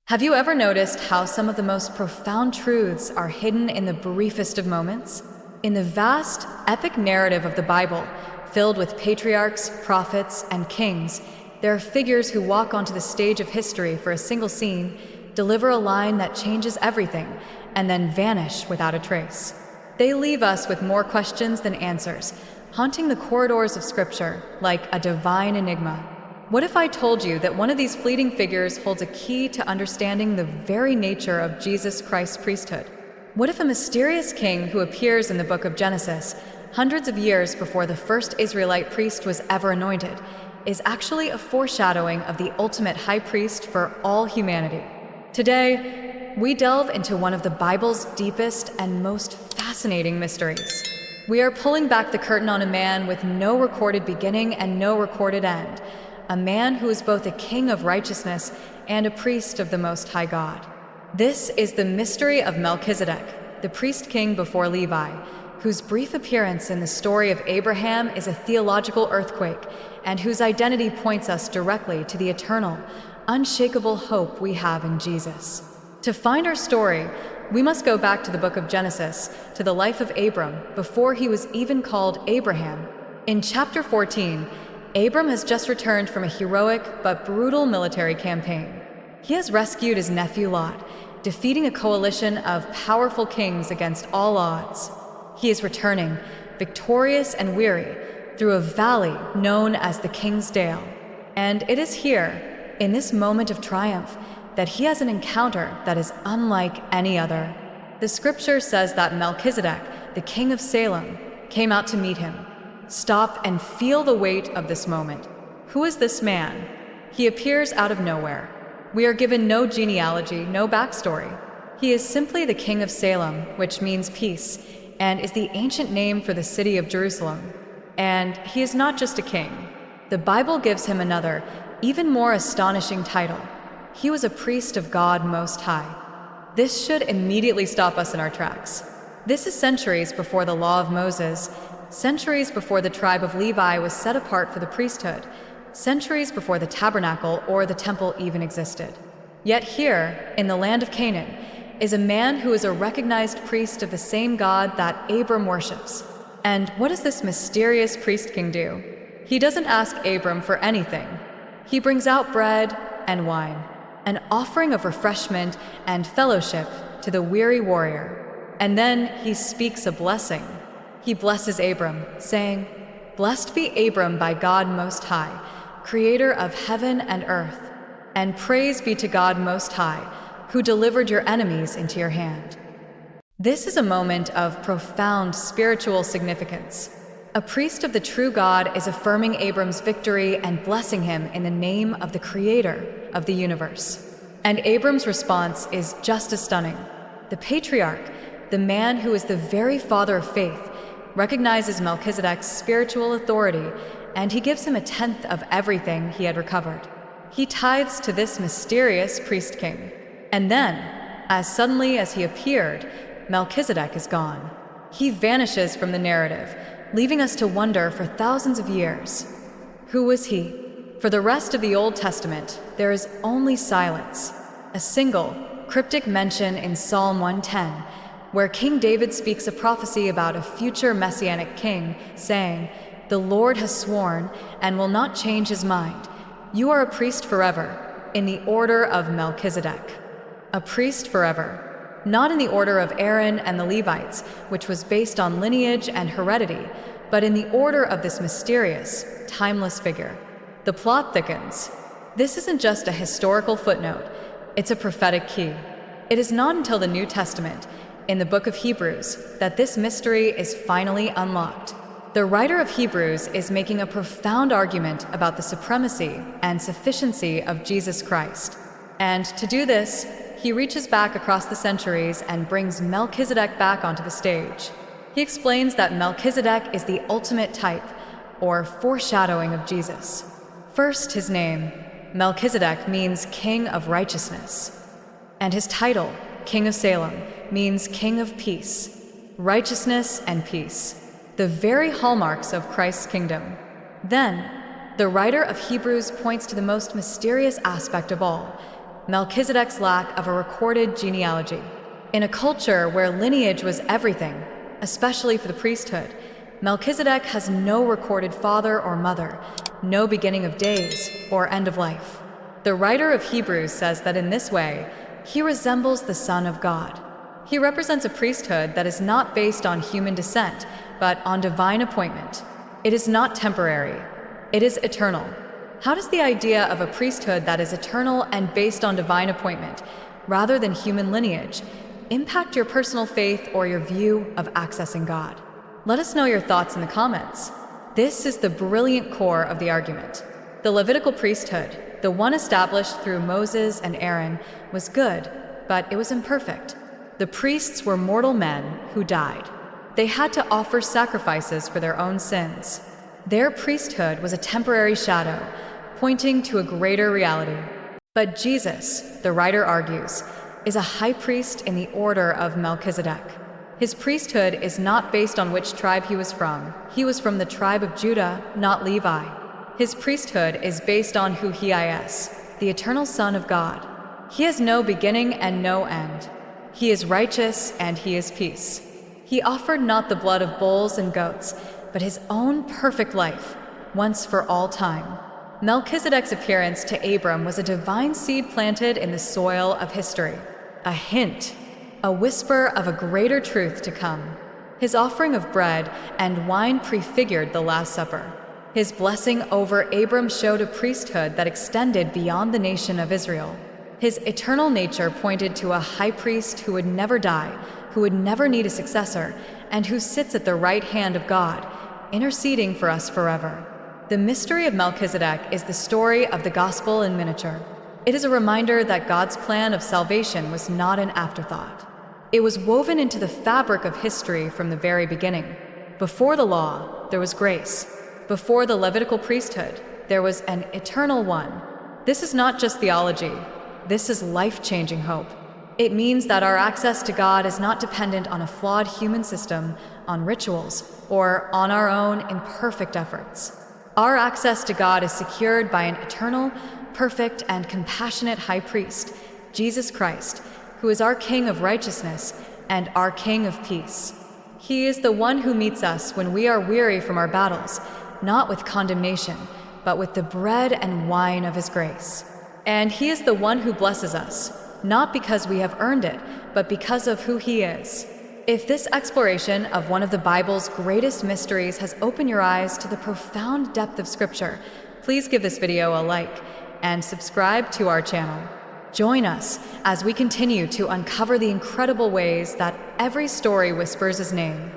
Have you ever noticed how some of the most profound truths are hidden in the briefest of moments? In the vast, epic narrative of the Bible, filled with patriarchs, prophets, and kings, there are figures who walk onto the stage of history for a single scene, deliver a line that changes everything, and then vanish without a trace. They leave us with more questions than answers, haunting the corridors of Scripture like a divine enigma. What if I told you that one of these fleeting figures holds a key to understanding the very nature of Jesus Christ's priesthood? What if a mysterious king who appears in the book of Genesis, hundreds of years before the first Israelite priest was ever anointed, is actually a foreshadowing of the ultimate high priest for all humanity? Today, we delve into one of the Bible's deepest and most fascinating mysteries. We are pulling back the curtain on a man with no recorded beginning and no recorded end, a man who is both a king of righteousness and a priest of the Most High God. This is the mystery of Melchizedek, the priest-king before Levi, whose brief appearance in the story of Abraham is a theological earthquake, and whose identity points us directly to the eternal, unshakable hope we have in Jesus. To find our story, we must go back to the book of Genesis, to the life of Abram, before he was even called Abraham. In chapter 14, Abram has just returned from a heroic but brutal military campaign. He has rescued his nephew Lot, defeating a coalition of powerful kings against all odds. He is returning, victorious and weary, through a valley known as the King's Dale. And it is here, in this moment of triumph, that he has an encounter that is unlike any other. The scripture says that Melchizedek, the king of Salem, came out to meet him. Stop and feel the weight of this moment. Who is this man? He appears out of nowhere. We are given no genealogy, no backstory. He is simply the king of Salem, which means peace, and is the ancient name for the city of Jerusalem. And he is not just a king. The Bible gives him another, even more astonishing title. He was a priest of God Most High. This should immediately stop us in our tracks. This is centuries before the law of Moses, centuries before the tribe of Levi was set apart for the priesthood, centuries before the tabernacle or the temple even existed. Yet here, in the land of Canaan, is a man who is a recognized priest of the same God that Abram worships. And what does this mysterious priest-king do? He doesn't ask Abram for anything. He brings out bread and wine, an offering of refreshment and fellowship to the weary warrior. And then he speaks a blessing. He blesses Abram, saying, "Blessed be Abram by God Most High, creator of heaven and earth, and praise be to God Most High, who delivered your enemies into your hand." This is a moment of profound spiritual significance. A priest of the true God is affirming Abram's victory and blessing him in the name of the creator of the universe. And Abram's response is just as stunning. The patriarch, the man who is the very father of faith, recognizes Melchizedek's spiritual authority, and he gives him a tenth of everything he had recovered. He tithes to this mysterious priest-king. And then, as suddenly as he appeared, Melchizedek is gone. He vanishes from the narrative, leaving us to wonder for thousands of years. Who was he? For the rest of the Old Testament, there is only silence. A single, cryptic mention in Psalm 110, where King David speaks a prophecy about a future messianic king, saying, "The Lord has sworn and will not change his mind. You are a priest forever, in the order of Melchizedek." A priest forever. Not in the order of Aaron and the Levites, which was based on lineage and heredity, but in the order of this mysterious, timeless figure. The plot thickens. This isn't just a historical footnote, it's a prophetic key. It is not until the New Testament, in the book of Hebrews, that this mystery is finally unlocked. The writer of Hebrews is making a profound argument about the supremacy and sufficiency of Jesus Christ. And to do this, he reaches back across the centuries and brings Melchizedek back onto the stage. He explains that Melchizedek is the ultimate type, or foreshadowing of Jesus. First, his name. Melchizedek means King of Righteousness. And his title, King of Salem, means King of Peace. Righteousness and peace, the very hallmarks of Christ's kingdom. Then, the writer of Hebrews points to the most mysterious aspect of all, Melchizedek's lack of a recorded genealogy. In a culture where lineage was everything, especially for the priesthood, Melchizedek has no recorded father or mother, no beginning of days or end of life. The writer of Hebrews says that in this way, he resembles the Son of God. He represents a priesthood that is not based on human descent, but on divine appointment. It is not temporary. It is eternal. How does the idea of a priesthood that is eternal and based on divine appointment, rather than human lineage, impact your personal faith or your view of accessing God? Let us know your thoughts in the comments. This is the brilliant core of the argument. The Levitical priesthood, the one established through Moses and Aaron, was good, but it was imperfect. The priests were mortal men who died. They had to offer sacrifices for their own sins. Their priesthood was a temporary shadow, pointing to a greater reality. But Jesus, the writer argues, is a high priest in the order of Melchizedek. His priesthood is not based on which tribe he was from. He was from the tribe of Judah, not Levi. His priesthood is based on who he is, the eternal Son of God. He has no beginning and no end. He is righteous and he is peace. He offered not the blood of bulls and goats, but his own perfect life, once for all time. Melchizedek's appearance to Abram was a divine seed planted in the soil of history, a hint, a whisper of a greater truth to come. His offering of bread and wine prefigured the Last Supper. His blessing over Abram showed a priesthood that extended beyond the nation of Israel. His eternal nature pointed to a high priest who would never die, who would never need a successor, and who sits at the right hand of God, interceding for us forever. The mystery of Melchizedek is the story of the gospel in miniature. It is a reminder that God's plan of salvation was not an afterthought. It was woven into the fabric of history from the very beginning. Before the law, there was grace. Before the Levitical priesthood, there was an eternal one. This is not just theology. This is life-changing hope. It means that our access to God is not dependent on a flawed human system, on rituals, or on our own imperfect efforts. Our access to God is secured by an eternal, perfect, and compassionate high priest, Jesus Christ, who is our King of righteousness and our King of peace. He is the one who meets us when we are weary from our battles, not with condemnation, but with the bread and wine of his grace. And he is the one who blesses us, not because we have earned it, but because of who he is. If this exploration of one of the Bible's greatest mysteries has opened your eyes to the profound depth of Scripture, please give this video a like and subscribe to our channel. Join us as we continue to uncover the incredible ways that every story whispers his name.